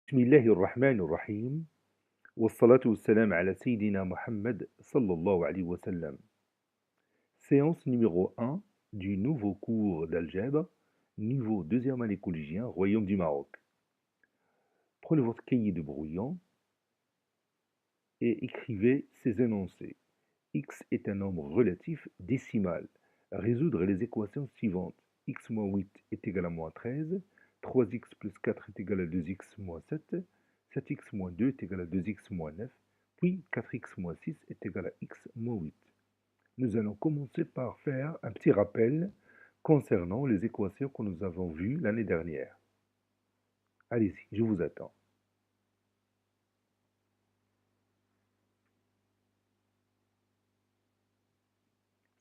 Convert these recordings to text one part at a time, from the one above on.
بسم الله الرحمن الرحيم والصلاة والسلام على سيدنا محمد صلى الله عليه وسلم. Séance numéro 1 du nouveau cours d'algèbre, niveau deuxième année collégien, Royaume du Maroc. Prenez votre cahier de brouillon et écrivez ces énoncés. X est un nombre relatif décimal. Résoudre les équations suivantes. X moins 8 est égal à moins 13. 3x plus 4 est égal à 2x moins 7. 7x moins 2 est égal à 2x moins 9. Puis 4x moins 6 est égal à x moins 8. Nous allons commencer par faire un petit rappel concernant les équations que nous avons vues l'année dernière. Allez-y, je vous attends.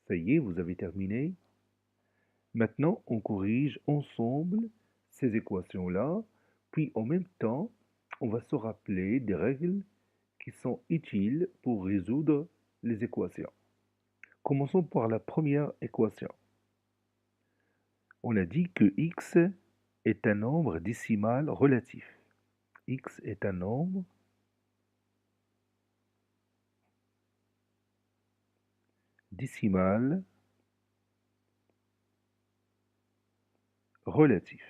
Ça y est, vous avez terminé. Maintenant, on corrige ensemble ces équations-là, puis en même temps, on va se rappeler des règles qui sont utiles pour résoudre les équations. Commençons par la première équation. On a dit que x est un nombre décimal relatif. X est un nombre décimal relatif.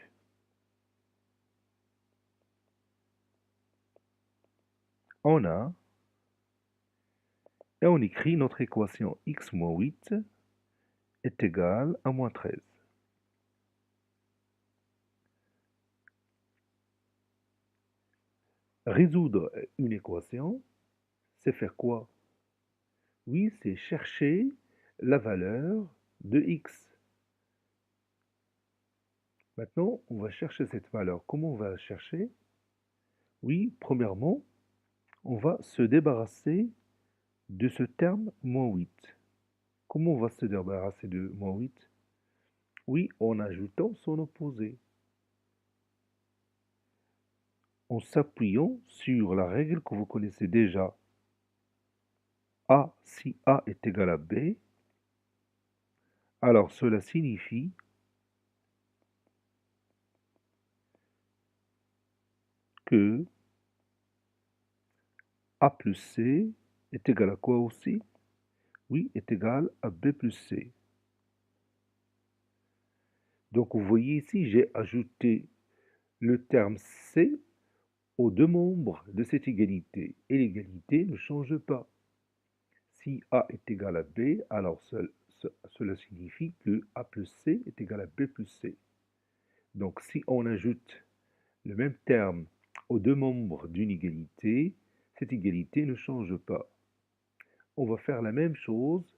On a, et on écrit notre équation x moins 8 est égal à moins 13. Résoudre une équation, c'est faire quoi? Oui, c'est chercher la valeur de x. Maintenant, on va chercher cette valeur. Comment on va la chercher? Oui, premièrement, on va se débarrasser de ce terme moins 8. Comment on va se débarrasser de moins 8? Oui, en ajoutant son opposé. En s'appuyant sur la règle que vous connaissez déjà. A, si A est égal à B, alors cela signifie que A plus C est égal à quoi aussi? Oui, est égal à B plus C. Donc vous voyez ici, j'ai ajouté le terme C aux deux membres de cette égalité. Et l'égalité ne change pas. Si A est égal à B, alors cela signifie que A plus C est égal à B plus C. Donc si on ajoute le même terme aux deux membres d'une égalité, cette égalité ne change pas. On va faire la même chose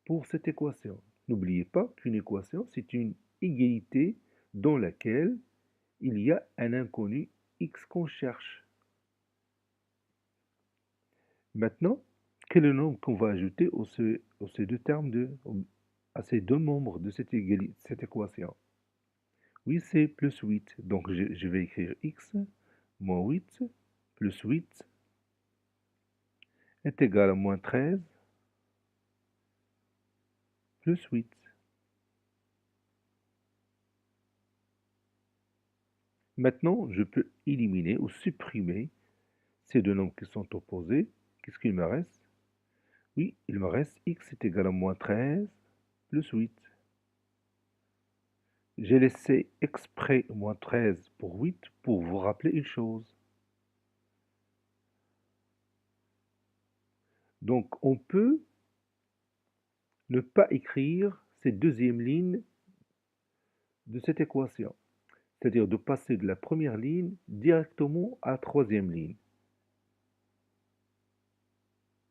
pour cette équation. N'oubliez pas qu'une équation, c'est une égalité dans laquelle il y a un inconnu x qu'on cherche. Maintenant, quel est le nombre qu'on va ajouter aux ces deux termes à ces deux membres de cette équation? Oui, c'est plus 8. Donc je vais écrire x moins 8 plus 8 est égal à moins 13 plus 8. Maintenant, je peux éliminer ou supprimer ces deux nombres qui sont opposés. Qu'est-ce qu'il me reste? Oui, il me reste x est égal à moins 13 plus 8. J'ai laissé exprès moins 13 pour 8 pour vous rappeler une chose. Donc, on peut ne pas écrire cette deuxième ligne de cette équation. C'est-à-dire de passer de la première ligne directement à la troisième ligne.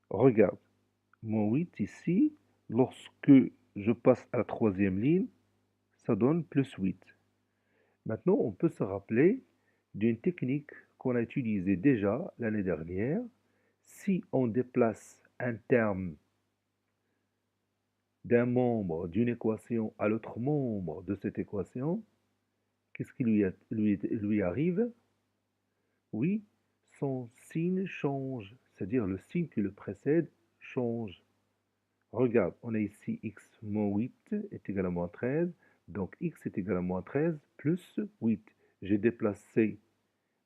Regarde, moins 8 ici, lorsque je passe à la troisième ligne, ça donne plus 8. Maintenant, on peut se rappeler d'une technique qu'on a utilisée déjà l'année dernière. Si on déplace un terme d'un membre d'une équation à l'autre membre de cette équation, qu'est-ce qui lui arrive? Oui, son signe change, c'est-à-dire le signe qui le précède change. Regarde, on a ici x moins 8 est égal à moins 13, donc x est égal à moins 13 plus 8. J'ai déplacé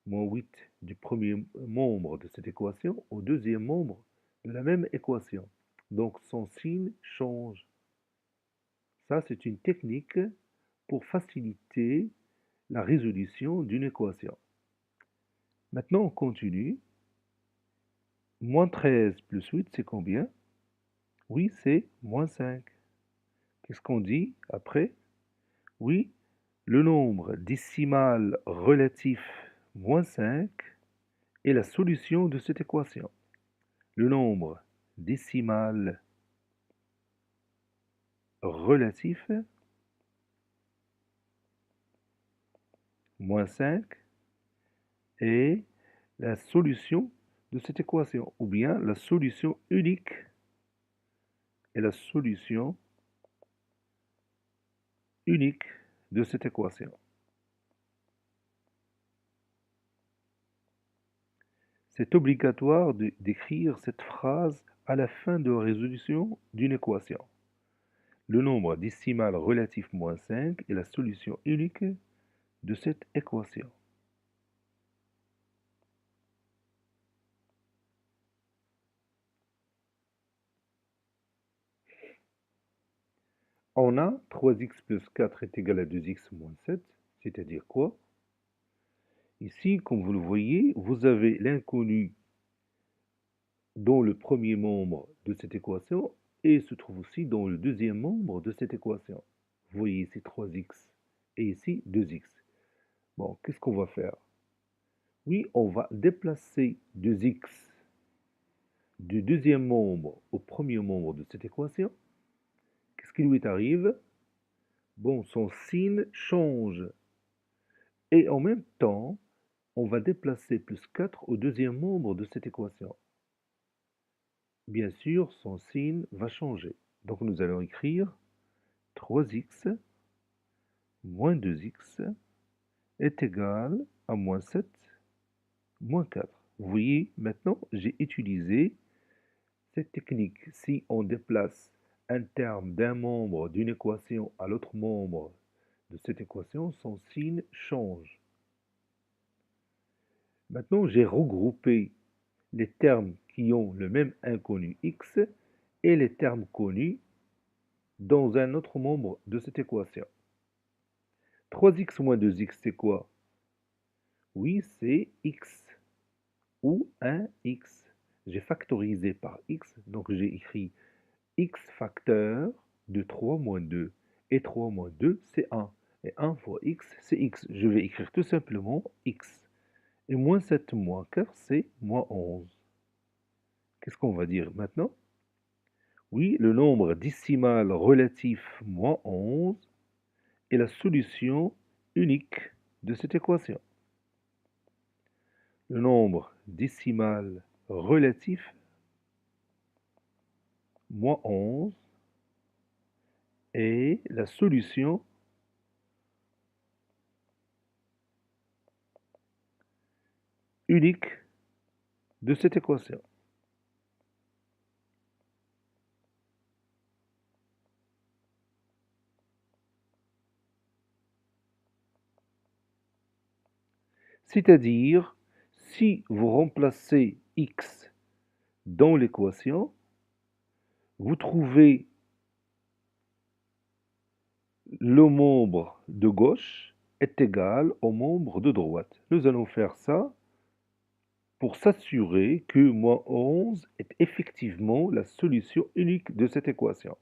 moins 8 du premier membre de cette équation au deuxième membre de la même équation. Donc son signe change. Ça, c'est une technique pour faciliter la résolution d'une équation. Maintenant, on continue. Moins 13 plus 8, c'est combien? Oui, c'est moins 5. Qu'est-ce qu'on dit après? Oui, le nombre décimal relatif moins 5 est la solution de cette équation. Le nombre décimal relatif moins 5 est la solution de cette équation, ou bien la solution unique est la solution unique de cette équation. C'est obligatoire d'écrire cette phrase à la fin de la résolution d'une équation. Le nombre décimal relatif moins 5 est la solution unique de cette équation. On a 3x plus 4 est égal à 2x moins 7, c'est-à-dire quoi? Ici, comme vous le voyez, vous avez l'inconnu dans le premier membre de cette équation et se trouve aussi dans le deuxième membre de cette équation. Vous voyez ici 3x et ici 2x. Bon, qu'est-ce qu'on va faire? Oui, on va déplacer 2x du deuxième membre au premier membre de cette équation. Qu'est-ce qui lui arrive? Bon, son signe change. Et en même temps, on va déplacer plus 4 au deuxième membre de cette équation. Bien sûr, son signe va changer. Donc nous allons écrire 3x moins 2x est égal à moins 7 moins 4. Vous voyez, maintenant, j'ai utilisé cette technique. Si on déplace un terme d'un membre d'une équation à l'autre membre de cette équation, son signe change. Maintenant, j'ai regroupé les termes qui ont le même inconnu x et les termes connus dans un autre membre de cette équation. 3x moins 2x, c'est quoi? Oui, c'est x ou 1x. J'ai factorisé par x, donc j'ai écrit x facteur de 3 moins 2. Et 3 moins 2, c'est 1. Et 1 fois x, c'est x. Je vais écrire tout simplement x. Et moins 7 moins 4, c'est moins 11. Qu'est-ce qu'on va dire maintenant? Oui, le nombre décimal relatif moins 11 est la solution unique de cette équation. Le nombre décimal relatif moins 11 est la solution unique de cette équation. C'est-à-dire, si vous remplacez x dans l'équation, vous trouvez le membre de gauche est égal au membre de droite. Nous allons faire ça pour s'assurer que moins 11 est effectivement la solution unique de cette équation.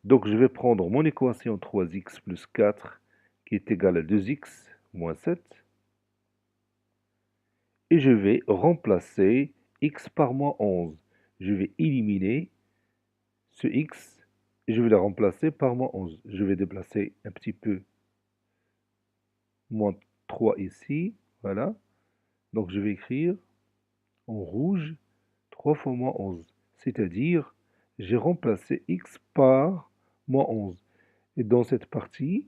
Donc je vais prendre mon équation 3x plus 4 qui est égale à 2x moins 7 et je vais remplacer x par moins 11. Je vais éliminer ce x et je vais le remplacer par moins 11. Je vais déplacer un petit peu moins 3 ici, voilà. Donc je vais écrire en rouge 3 fois moins 11, c'est-à-dire j'ai remplacé x par moins 11. Et dans cette partie,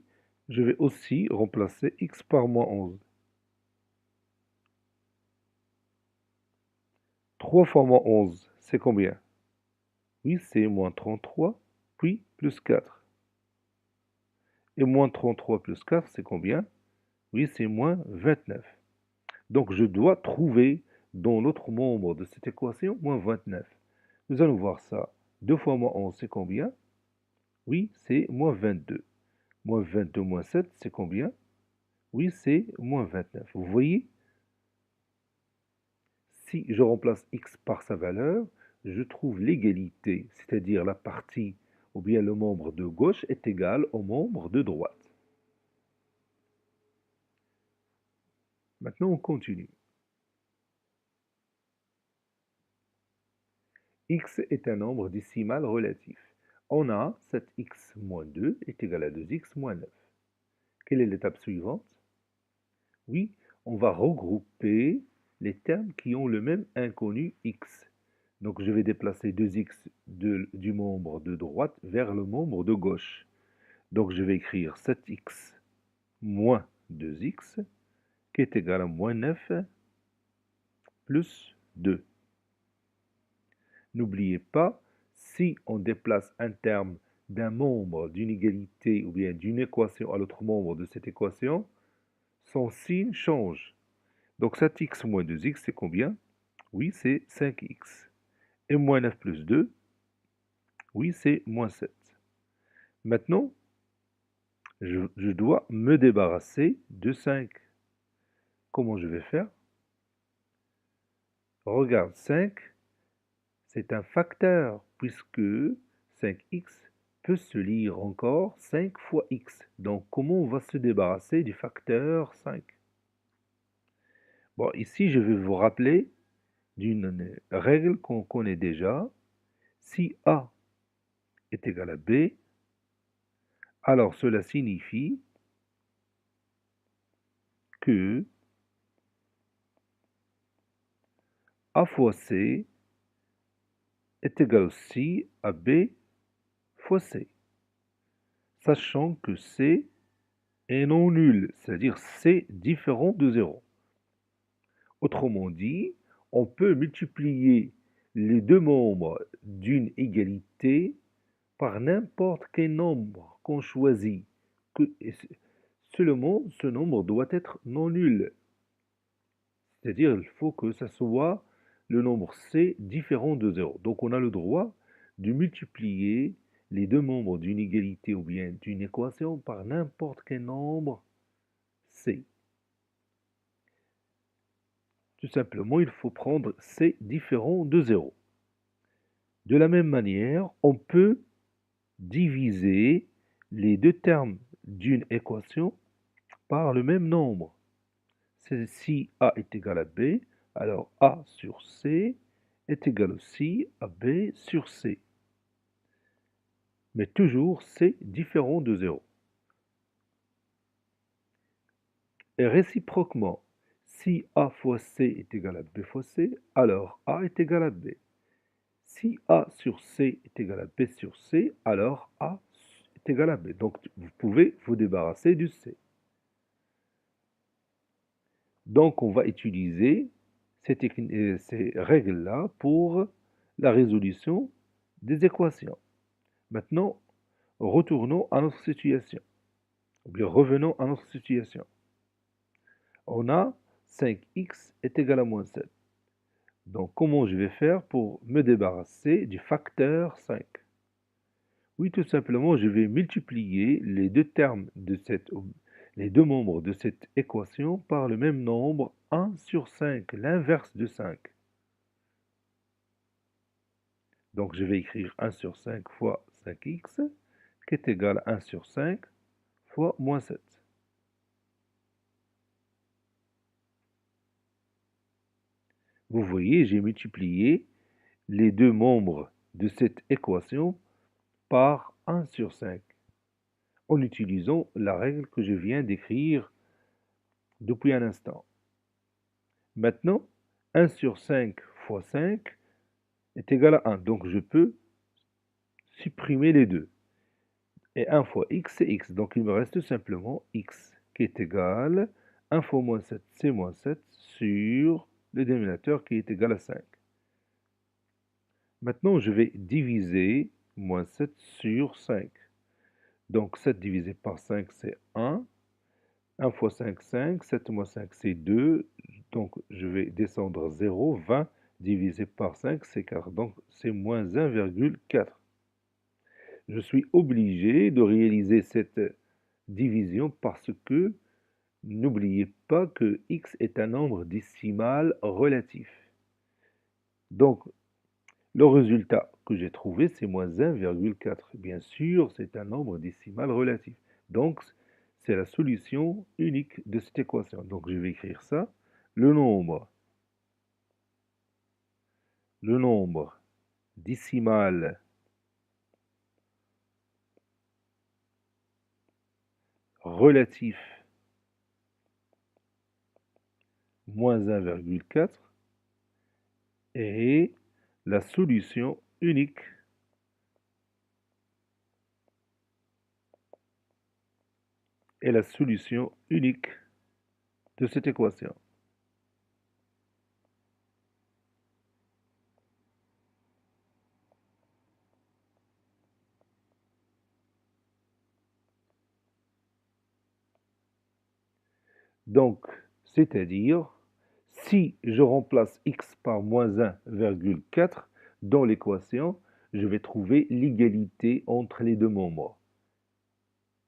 je vais aussi remplacer x par moins 11. 3 fois moins 11, c'est combien? Oui, c'est moins 33, puis plus 4. Et moins 33 plus 4, c'est combien? Oui, c'est moins 29. Donc je dois trouver dans l'autre membre de cette équation moins 29. Nous allons voir ça. 2 fois moins 11, c'est combien? Oui, c'est moins 22. Moins 22 moins 7, c'est combien? Oui, c'est moins 29. Vous voyez, si je remplace x par sa valeur, je trouve l'égalité, c'est-à-dire la partie ou bien le membre de gauche est égal au membre de droite. Maintenant, on continue. X est un nombre décimal relatif. On a 7x moins 2 est égal à 2x moins 9. Quelle est l'étape suivante? Oui, on va regrouper les termes qui ont le même inconnu x. Donc je vais déplacer 2x du membre de droite vers le membre de gauche. Donc je vais écrire 7x moins 2x qui est égal à moins 9 plus 2. N'oubliez pas, si on déplace un terme d'un membre d'une égalité ou bien d'une équation à l'autre membre de cette équation, son signe change. Donc 7x moins 2x, c'est combien? Oui, c'est 5x. Et moins 9 plus 2, oui, c'est moins 7. Maintenant, je dois me débarrasser de 5. Comment je vais faire? Regarde, 5, c'est un facteur, puisque 5x peut se lire encore 5 fois x. Donc, comment on va se débarrasser du facteur 5? Bon, ici, je vais vous rappeler d'une règle qu'on connaît déjà. Si A est égal à B, alors cela signifie que A fois C est égal aussi à B fois C, sachant que C est non nul, c'est-à-dire C différent de 0. Autrement dit, on peut multiplier les deux membres d'une égalité par n'importe quel nombre qu'on choisit. Seulement, ce nombre doit être non nul. C'est-à-dire, il faut que ça soit le nombre C différent de 0. Donc, on a le droit de multiplier les deux membres d'une égalité ou bien d'une équation par n'importe quel nombre C. Tout simplement, il faut prendre C différent de 0. De la même manière, on peut diviser les deux termes d'une équation par le même nombre. Si A est égal à B, alors A sur C est égal aussi à B sur C. Mais toujours C différent de 0. Et réciproquement, si A fois C est égal à B fois C, alors A est égal à B. Si A sur C est égal à B sur C, alors A est égal à B. Donc vous pouvez vous débarrasser du C. Donc on va utiliser ces règles-là pour la résolution des équations. Maintenant, retournons à notre situation. Ou bien revenons à notre situation. On a 5x est égal à moins 7. Donc comment je vais faire pour me débarrasser du facteur 5? Oui, tout simplement, je vais multiplier les deux termes les deux membres de cette équation par le même nombre 1 sur 5, l'inverse de 5. Donc je vais écrire 1 sur 5 fois 5x, qui est égal à 1 sur 5 fois moins 7. Vous voyez, j'ai multiplié les deux membres de cette équation par 1 sur 5, en utilisant la règle que je viens d'écrire depuis un instant. Maintenant, 1 sur 5 fois 5 est égal à 1. Donc je peux supprimer les deux. Et 1 fois x, c'est x. Donc il me reste simplement x qui est égal à 1 fois moins 7, c'est moins 7 sur le dénominateur qui est égal à 5. Maintenant, je vais diviser moins 7 sur 5. Donc 7 divisé par 5, c'est 1. 1 fois 5, 5. 7 moins 5, c'est 2. Donc, je vais descendre 0. 20 divisé par 5, c'est 4. Donc, c'est moins 1,4. Je suis obligé de réaliser cette division parce que n'oubliez pas que x est un nombre décimal relatif. Donc, le résultat que j'ai trouvé, c'est moins 1,4. Bien sûr, c'est un nombre décimal relatif. Donc, c'est la solution unique de cette équation. Donc, je vais écrire ça. Le nombre décimal relatif moins 1,4 est la solution unique de cette équation. Donc, c'est-à-dire, si je remplace x par moins 1,4 dans l'équation, je vais trouver l'égalité entre les deux membres.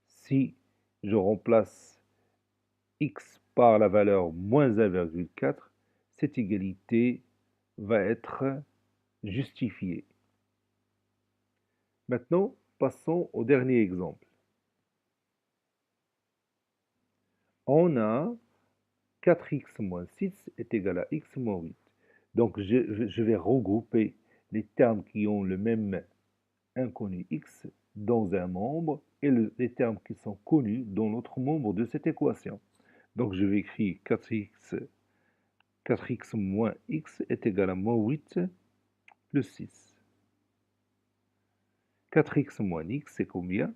Si je remplace x par la valeur moins 1,4, cette égalité va être justifiée. Maintenant, passons au dernier exemple. On a 4x moins 6 est égal à x moins 8. Donc, je vais regrouper les termes qui ont le même inconnu x dans un membre et les termes qui sont connus dans l'autre membre de cette équation. Donc, je vais écrire 4x moins x est égal à moins 8 plus 6. 4x moins x, c'est combien?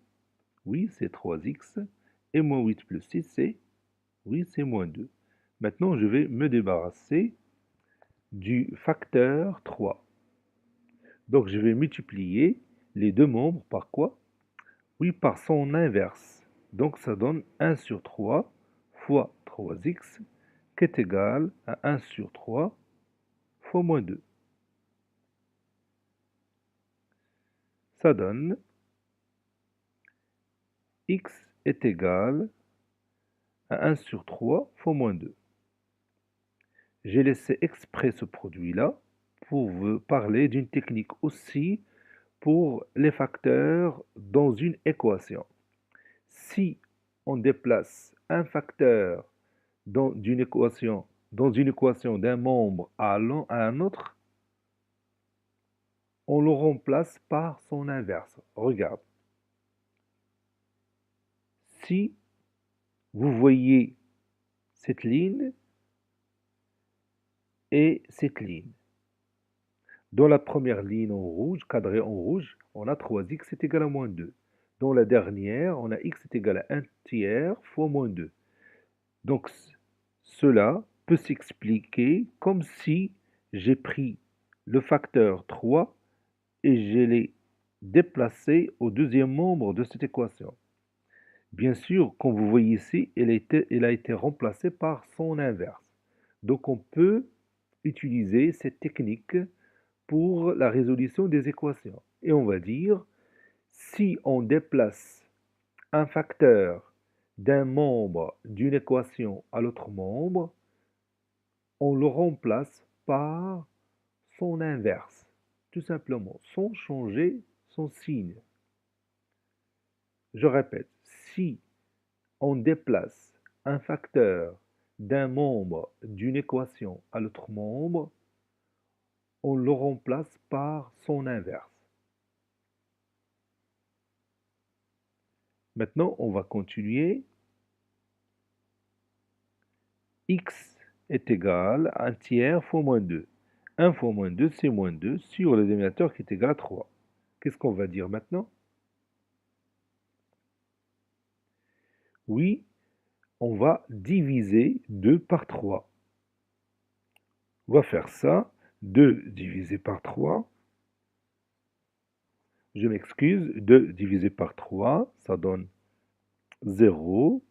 Oui, c'est 3x. Et moins 8 plus 6, c'est? Oui, c'est moins 2. Maintenant, je vais me débarrasser du facteur 3. Donc, je vais multiplier les deux membres par quoi? Oui, par son inverse. Donc, ça donne 1 sur 3 fois 3x qui est égal à 1 sur 3 fois moins 2. Ça donne x est égal à 1 sur 3 fois moins 2. J'ai laissé exprès ce produit-là pour vous parler d'une technique aussi pour les facteurs dans une équation. Si on déplace un facteur dans une équation d'un membre à un autre, on le remplace par son inverse. Regarde. Si vous voyez cette ligne et cette ligne, dans la première ligne en rouge, cadrée en rouge, on a 3x est égal à moins 2. Dans la dernière, on a x est égal à 1 tiers fois moins 2. Donc, cela peut s'expliquer comme si j'ai pris le facteur 3 et je l'ai déplacé au deuxième membre de cette équation. Bien sûr, comme vous voyez ici, elle a été remplacée par son inverse. Donc, on peut utiliser cette technique pour la résolution des équations. Et on va dire, si on déplace un facteur d'un membre d'une équation à l'autre membre, on le remplace par son inverse, tout simplement, sans changer son signe. Je répète, si on déplace un facteur d'un membre d'une équation à l'autre membre, on le remplace par son inverse. Maintenant, on va continuer. X est égal à 1 tiers fois moins 2. 1 fois moins 2, c'est moins 2 sur le dénominateur qui est égal à 3. Qu'est-ce qu'on va dire maintenant? Oui, on va diviser 2 par 3. On va faire ça. 2 divisé par 3. Je m'excuse. 2 divisé par 3, ça donne 0,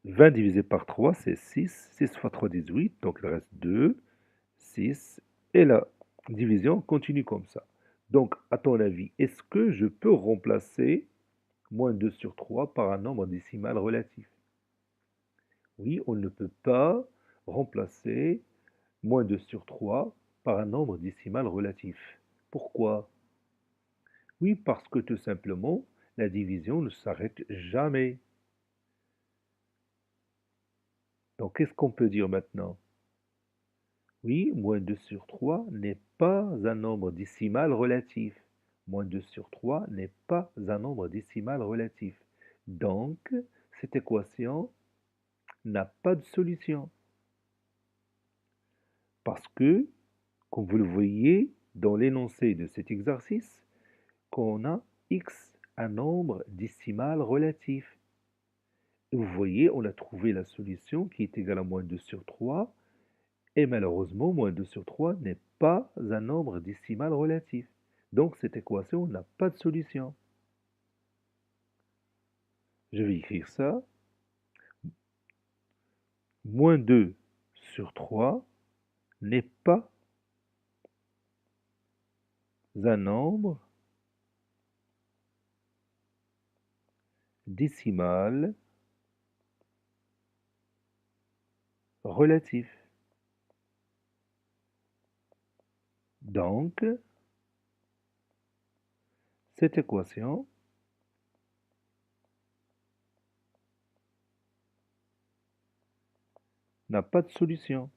20 divisé par 3, c'est 6. 6 fois 3, 18. Donc il reste 2, 6. Et la division continue comme ça. Donc, à ton avis, est-ce que je peux remplacer moins 2 sur 3 par un nombre décimal relatif? Oui, on ne peut pas remplacer moins 2 sur 3 par un nombre décimal relatif. Pourquoi? Oui, parce que tout simplement, la division ne s'arrête jamais. Donc, qu'est-ce qu'on peut dire maintenant? Oui, moins 2 sur 3 n'est pas un nombre décimal relatif. Moins 2 sur 3 n'est pas un nombre décimal relatif. Donc, cette équation n'a pas de solution. Parce que, comme vous le voyez dans l'énoncé de cet exercice, qu'on a x un nombre décimal relatif. Et vous voyez, on a trouvé la solution qui est égale à moins 2 sur 3. Et malheureusement, moins 2 sur 3 n'est pas un nombre décimal relatif. Donc cette équation n'a pas de solution. Je vais écrire ça. Moins 2 sur 3 n'est pas un nombre décimal relatif. Donc, cette équation n'a pas de solution.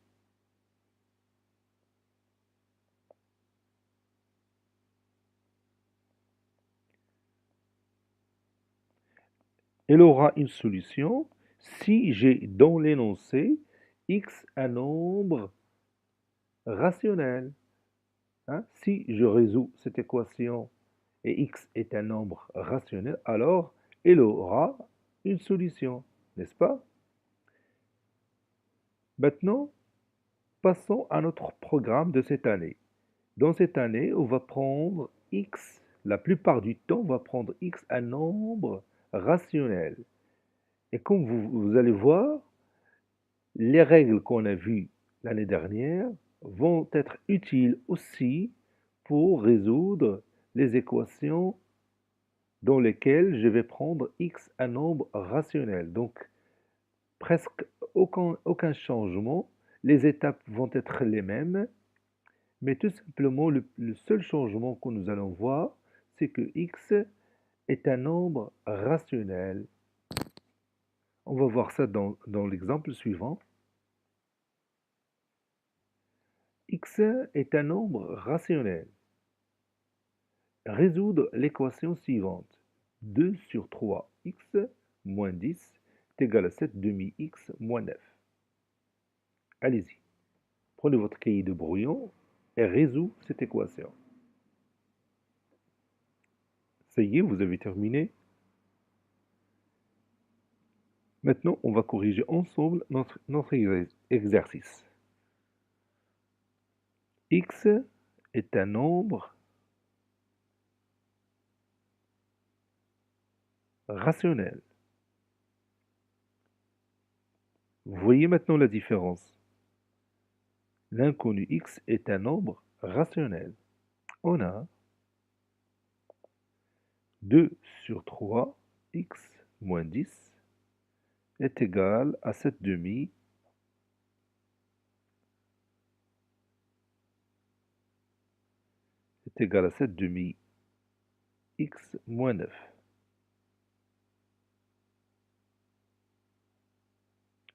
Elle aura une solution si j'ai dans l'énoncé x un nombre rationnel. Hein? Si je résous cette équation et x est un nombre rationnel, alors elle aura une solution, n'est-ce pas? Maintenant, passons à notre programme de cette année. Dans cette année, on va prendre x, la plupart du temps, on va prendre x un nombre rationnel. Et comme vous allez voir, les règles qu'on a vues l'année dernière vont être utiles aussi pour résoudre les équations dans lesquelles je vais prendre x un nombre rationnel. Donc, presque aucun changement. Les étapes vont être les mêmes, mais tout simplement, le seul changement que nous allons voir, c'est que x est un nombre rationnel. On va voir ça dans l'exemple suivant. X est un nombre rationnel. Résoudre l'équation suivante. 2 sur 3x moins 10 est égal à 7 demi-x moins 9. Allez-y, prenez votre cahier de brouillon et résout cette équation. Ça y est, vous avez terminé. Maintenant, on va corriger ensemble notre exercice. X est un nombre rationnel. Vous voyez maintenant la différence. L'inconnu x est un nombre rationnel. On a 2 sur 3, x moins 10 est égal à 7 demi est égal à 7 demi x moins 9.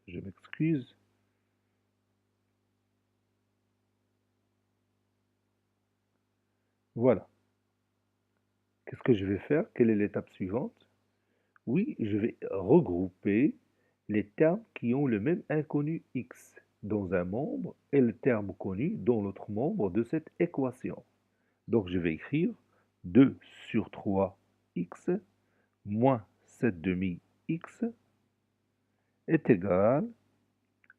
Je m'excuse. Voilà. Qu'est-ce que je vais faire? Quelle est l'étape suivante? Oui, je vais regrouper les termes qui ont le même inconnu x dans un membre et le terme connu dans l'autre membre de cette équation. Donc je vais écrire 2 sur 3x moins 7 demi x est égal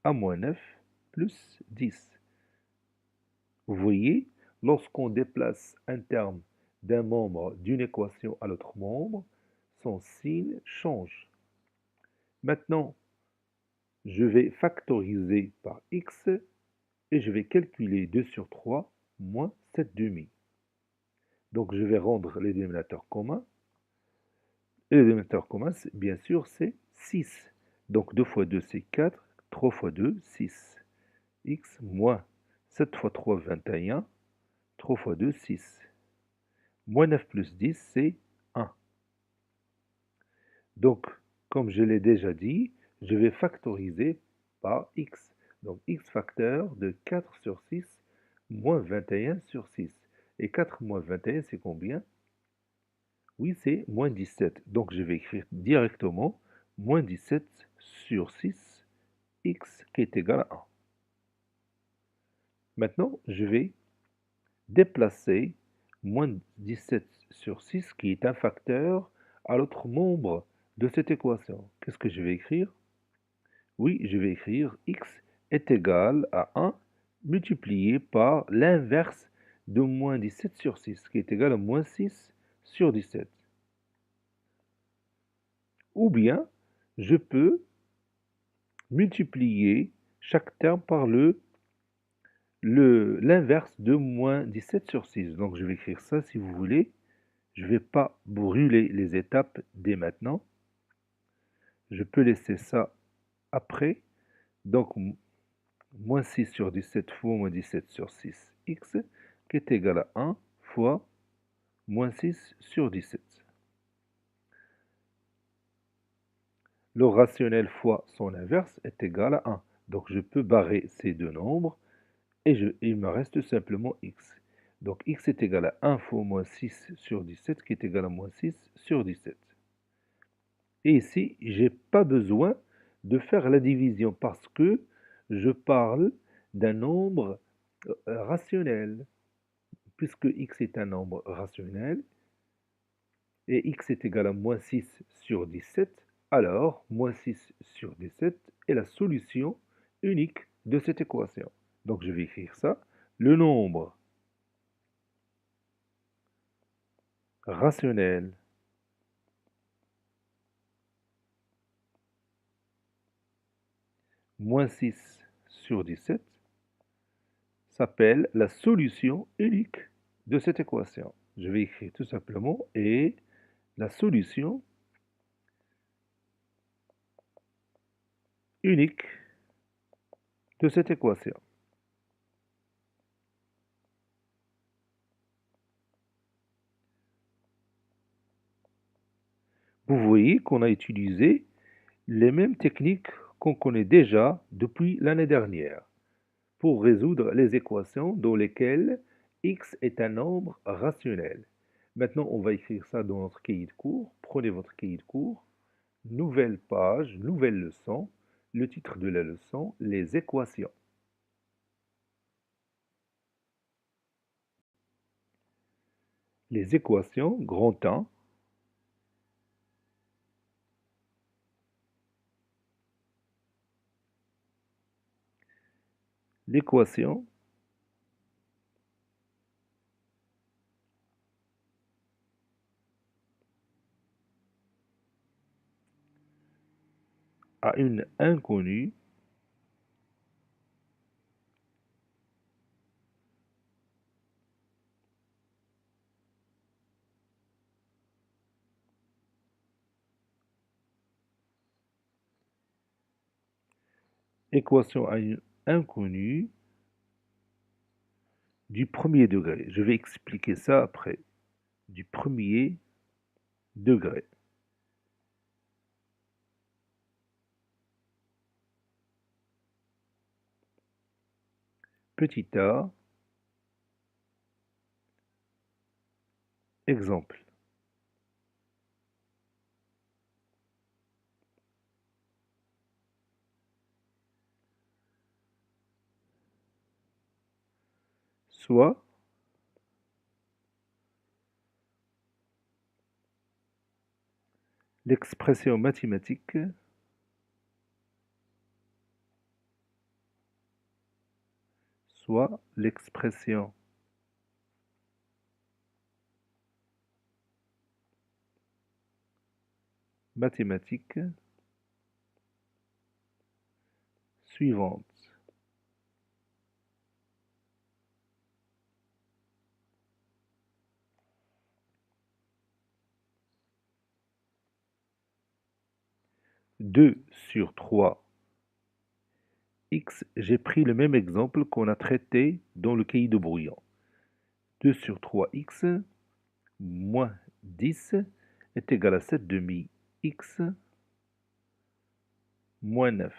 à moins 9 plus 10. Vous voyez, lorsqu'on déplace un terme d'un membre d'une équation à l'autre membre, son signe change. Maintenant, je vais factoriser par x et je vais calculer 2 sur 3 moins 7 demi. Donc je vais rendre les dénominateurs communs. Et le dénominateur commun, bien sûr, c'est 6. Donc 2 fois 2, c'est 4. 3 fois 2, 6. X moins 7 fois 3, 21. 3 fois 2, 6. Moins 9 plus 10, c'est 1. Donc, comme je l'ai déjà dit, je vais factoriser par x. Donc x facteur de 4 sur 6 moins 21 sur 6. Et 4 moins 21, c'est combien? Oui, c'est moins 17. Donc je vais écrire directement moins 17 sur 6, x qui est égal à 1. Maintenant, je vais déplacer moins 17 sur 6, qui est un facteur, à l'autre membre de cette équation. Qu'est-ce que je vais écrire? Oui, je vais écrire x est égal à 1 multiplié par l'inverse de moins 17 sur 6, qui est égal à moins 6 sur 17. Ou bien, je peux multiplier chaque terme par l'inverse de moins 17 sur 6. Donc je vais écrire ça si vous voulez. Je ne vais pas brûler les étapes dès maintenant. Je peux laisser ça après. Donc moins 6 sur 17 fois moins 17 sur 6, x, qui est égal à 1 fois moins 6 sur 17. Le rationnel fois son inverse est égal à 1. Donc je peux barrer ces deux nombres et il me reste simplement x. Donc x est égal à 1 fois moins 6 sur 17 qui est égal à moins 6 sur 17. Et ici, je n'ai pas besoin de faire la division parce que je parle d'un nombre rationnel. Puisque x est un nombre rationnel et x est égal à moins 6 sur 17, alors moins 6 sur 17 est la solution unique de cette équation. Donc je vais écrire ça. Le nombre rationnel moins 6 sur 17 s'appelle la solution unique de cette équation. Je vais écrire tout simplement et la solution unique de cette équation. Vous voyez qu'on a utilisé les mêmes techniques qu'on connaît déjà depuis l'année dernière pour résoudre les équations dans lesquelles x est un nombre rationnel. Maintenant, on va écrire ça dans notre cahier de cours. Prenez votre cahier de cours, nouvelle page, nouvelle leçon. Le titre de la leçon, les équations. Les équations, grand 1. L'équation a une inconnue équation a une inconnue du premier degré. Je vais expliquer ça après. Du premier degré. Petit a, exemple. Soit l'expression mathématique soit l'expression mathématique suivante. Deux sur 3 x, j'ai pris le même exemple qu'on a traité dans le cahier de brouillon. 2 sur 3x moins 10 est égal à 7 demi x moins 9.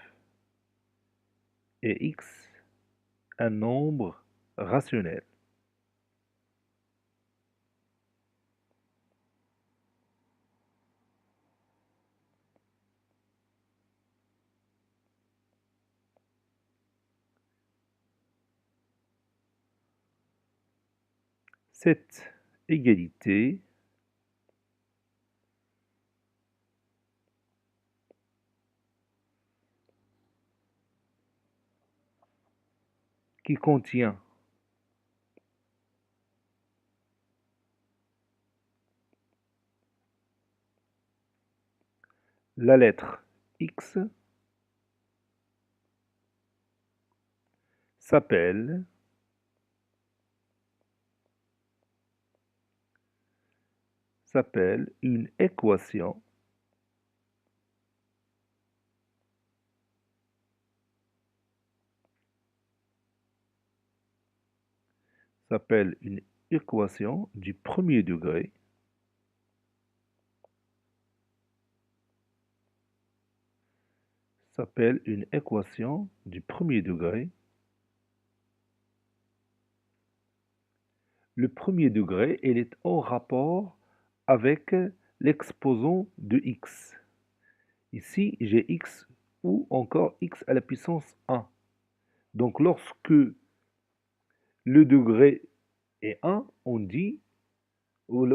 Et x, un nombre rationnel. Cette égalité qui contient la lettre x s'appelle une équation du premier degré Le premier degré, il est en rapport avec l'exposant de x. Ici, j'ai x ou encore x à la puissance 1. Donc, lorsque le degré est 1, on dit, ou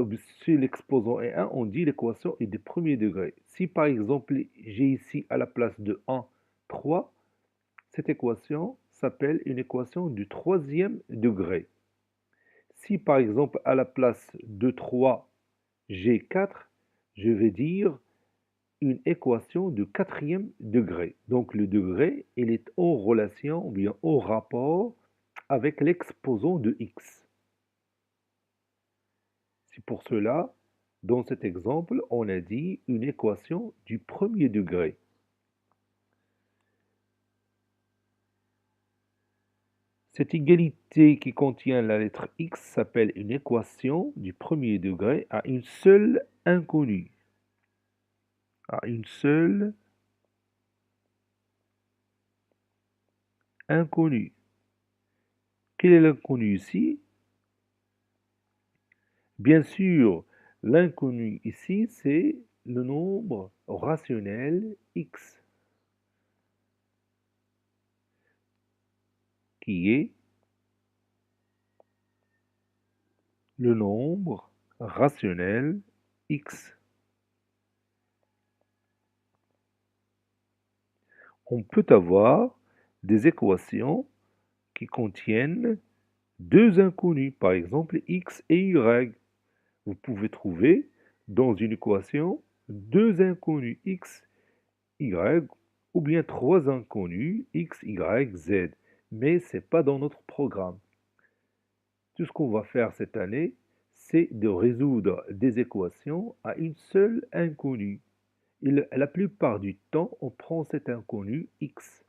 si l'exposant est 1, on dit l'équation est du premier degré. Si par exemple, j'ai ici à la place de 1, 3, cette équation s'appelle une équation du troisième degré. Si par exemple, à la place de 3, j'ai 4, je vais dire une équation de quatrième degré. Donc le degré, il est en relation ou bien en rapport avec l'exposant de x. C'est pour cela, dans cet exemple, on a dit une équation du premier degré. Cette égalité qui contient la lettre x s'appelle une équation du premier degré à une seule inconnue. À une seule inconnue. Quel est l'inconnu ici? Bien sûr, l'inconnu ici, c'est le nombre rationnel x, qui est le nombre rationnel x. On peut avoir des équations qui contiennent deux inconnus, par exemple x et y. Vous pouvez trouver dans une équation deux inconnus x, y, ou bien trois inconnus x, y, z. Mais ce n'est pas dans notre programme. Tout ce qu'on va faire cette année, c'est de résoudre des équations à une seule inconnue. Et la plupart du temps, on prend cet inconnu x.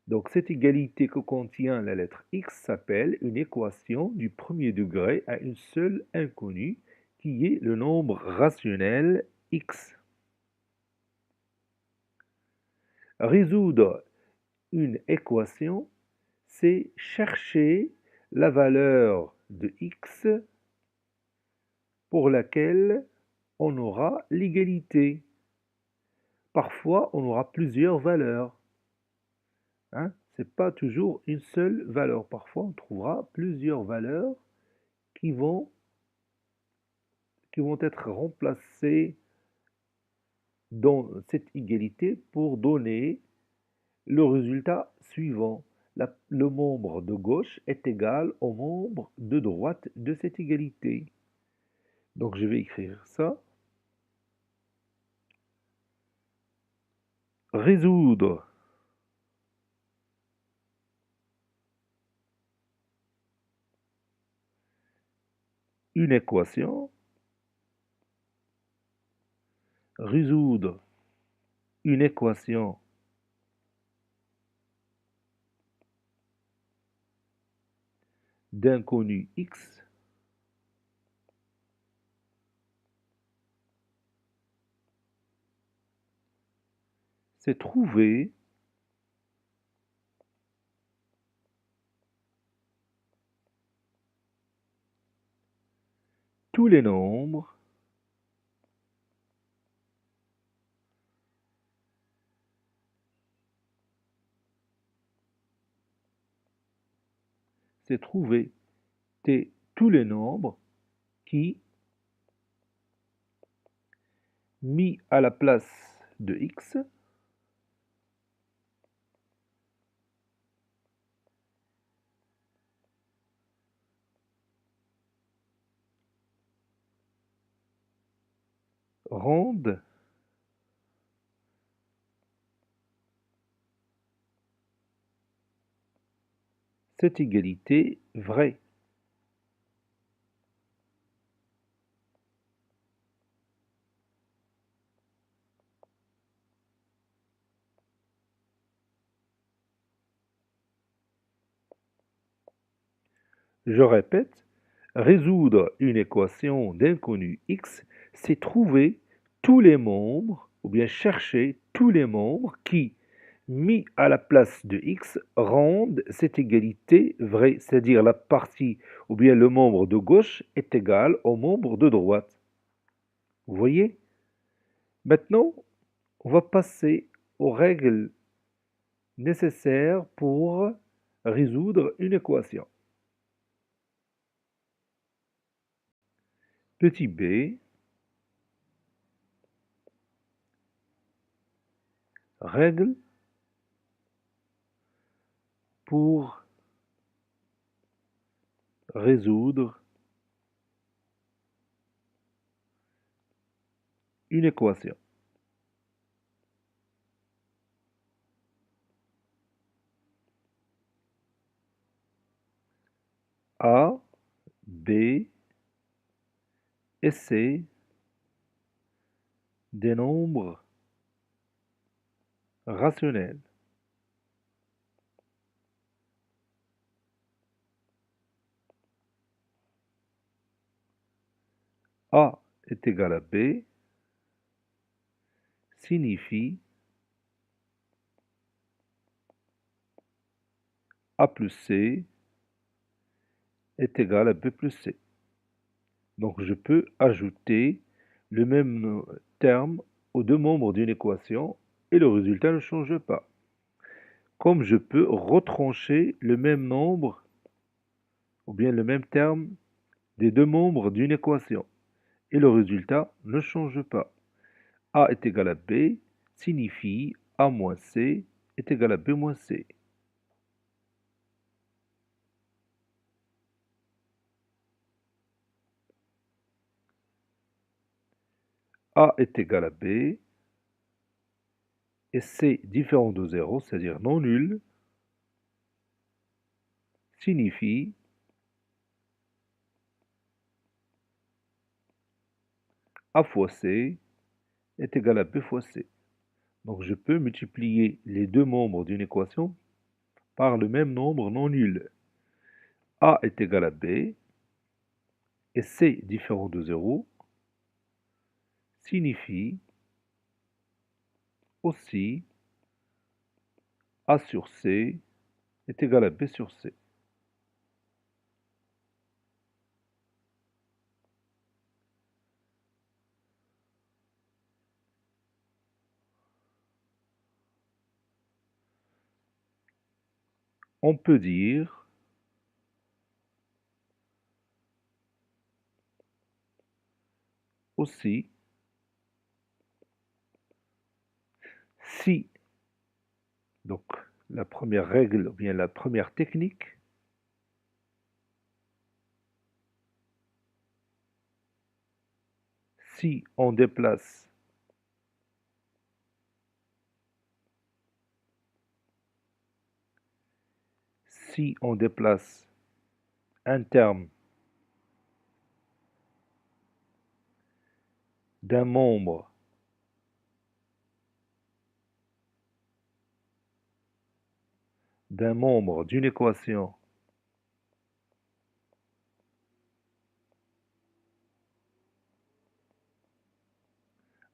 Donc cette égalité que contient la lettre x s'appelle une équation du premier degré à une seule inconnue, qui est le nombre rationnel x. Résoudre une équation, c'est chercher la valeur de x pour laquelle on aura l'égalité. Parfois, on aura plusieurs valeurs. Hein? Ce n'est pas toujours une seule valeur. Parfois, on trouvera plusieurs valeurs qui vont être remplacées dans cette égalité pour donner le résultat suivant. Le membre de gauche est égal au membre de droite de cette égalité. Donc je vais écrire ça. Résoudre une équation, résoudre une équation d'inconnu x, c'est trouver tous les nombres c'est trouver tous les nombres qui, mis à la place de x, rendent cette égalité vraie. Je répète, résoudre une équation d'inconnu x, c'est trouver tous les membres, ou bien chercher tous les membres qui, mis à la place de x, rendent cette égalité vraie, c'est-à-dire la partie, ou bien le membre de gauche est égal au membre de droite. Vous voyez? Maintenant, on va passer aux règles nécessaires pour résoudre une équation. Petit b, règle pour résoudre une équation. A, B et C des nombres rationnels. A est égal à B signifie A plus C est égal à B plus C. Donc je peux ajouter le même terme aux deux membres d'une équation et le résultat ne change pas. Comme je peux retrancher le même nombre ou bien le même terme des deux membres d'une équation et le résultat ne change pas. A est égal à B signifie A moins C est égal à B moins C. A est égal à B et C différent de 0, c'est-à-dire non nul, signifie A fois C est égal à B fois C. Donc je peux multiplier les deux membres d'une équation par le même nombre non nul. A est égal à B et C différent de 0 signifie aussi A sur C est égal à B sur C. On peut dire aussi si, donc la première règle, ou bien la première technique, si on déplace un terme d'un membre d'une équation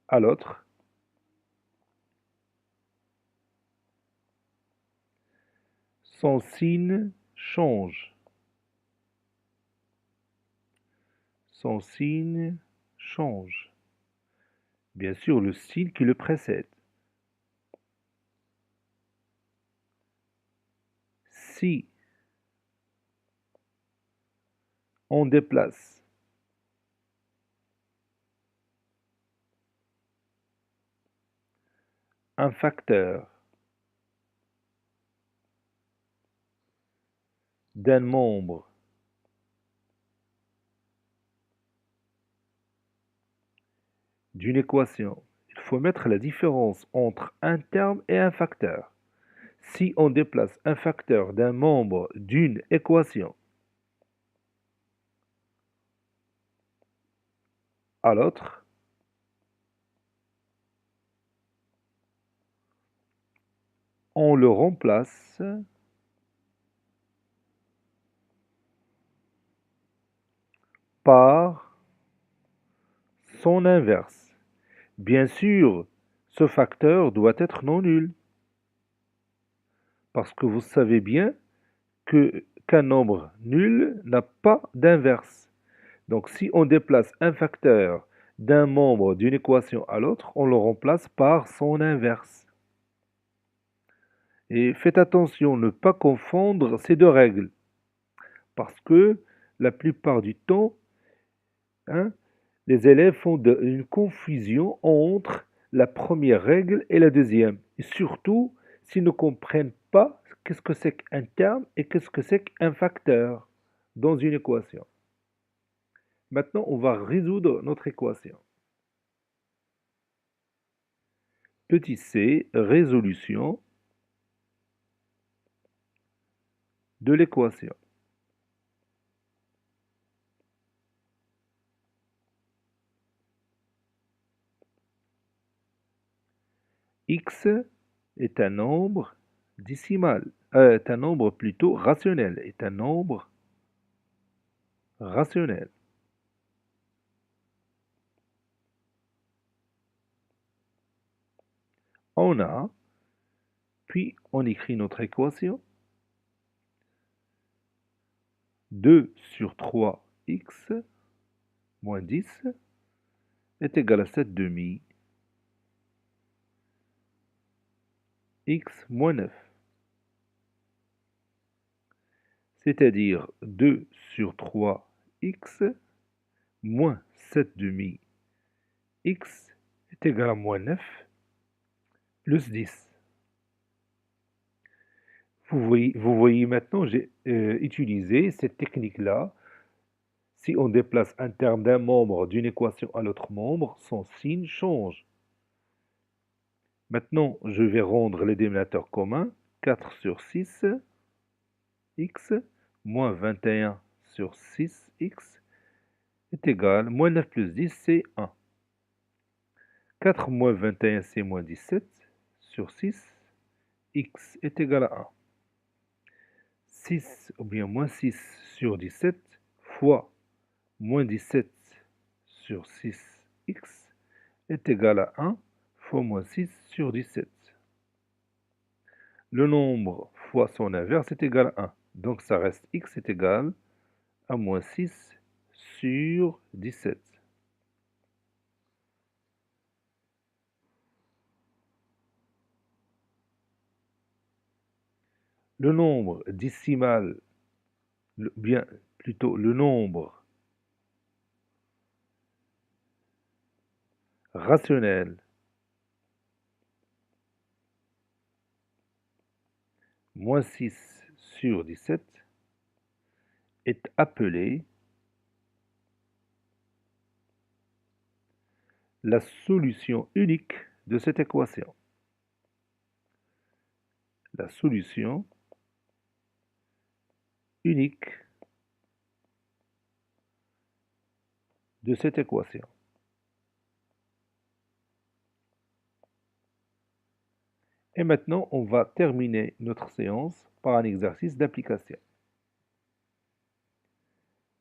à l'autre, son signe change. Son signe change. Bien sûr, le signe qui le précède. Si on déplace un facteur d'un membre d'une équation, il faut mettre la différence entre un terme et un facteur. Si on déplace un facteur d'un membre d'une équation à l'autre, on le remplace par son inverse. Bien sûr, ce facteur doit être non nul, parce que vous savez bien qu'un nombre nul n'a pas d'inverse. Donc si on déplace un facteur d'un membre d'une équation à l'autre, on le remplace par son inverse. Et faites attention, ne pas confondre ces deux règles, parce que la plupart du temps, hein, les élèves font une confusion entre la première règle et la deuxième. Et surtout, s'ils ne comprennent pas qu'est-ce que c'est qu'un terme et qu'est-ce que c'est qu'un facteur dans une équation. Maintenant, on va résoudre notre équation. Petit c, résolution de l'équation. X est un nombre décimal, est un nombre plutôt rationnel, est un nombre rationnel. On a, puis on écrit notre équation. 2 sur 3x moins 10 est égal à 7 demi x moins 9. C'est-à-dire 2 sur 3x moins 7 demi x est égal à moins 9 plus 10. Vous voyez maintenant, j'ai utilisé cette technique-là. Si on déplace un terme d'un membre d'une équation à l'autre membre, son signe change. Maintenant, je vais rendre les dénominateurs communs. 4 sur 6, x, moins 21 sur 6x est égal, moins 9 plus 10, c'est 1. 4 moins 21, c'est moins 17 sur 6, x est égal à 1. 6, ou bien moins 6 sur 17 fois moins 17 sur 6x est égal à 1 fois moins 6 sur 17. Le nombre fois son inverse est égal à 1. Donc ça reste x est égal à moins 6 sur 17. Le nombre décimal, bien plutôt le nombre rationnel moins 6 sur 17 est appelé la solution unique de cette équation. La solution unique de cette équation. Et maintenant, on va terminer notre séance par un exercice d'application.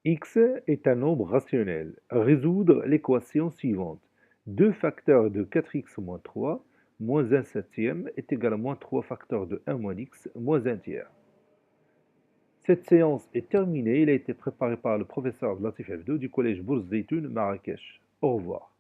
X est un nombre rationnel. Résoudre l'équation suivante. 2 facteurs de 4x moins 3 moins 1 septième est égal à moins 3 facteurs de 1 moins x moins 1 tiers. Cette séance est terminée. Elle a été préparée par le professeur Latif Abdou du collège Bourz Zeytoun Marrakech. Au revoir.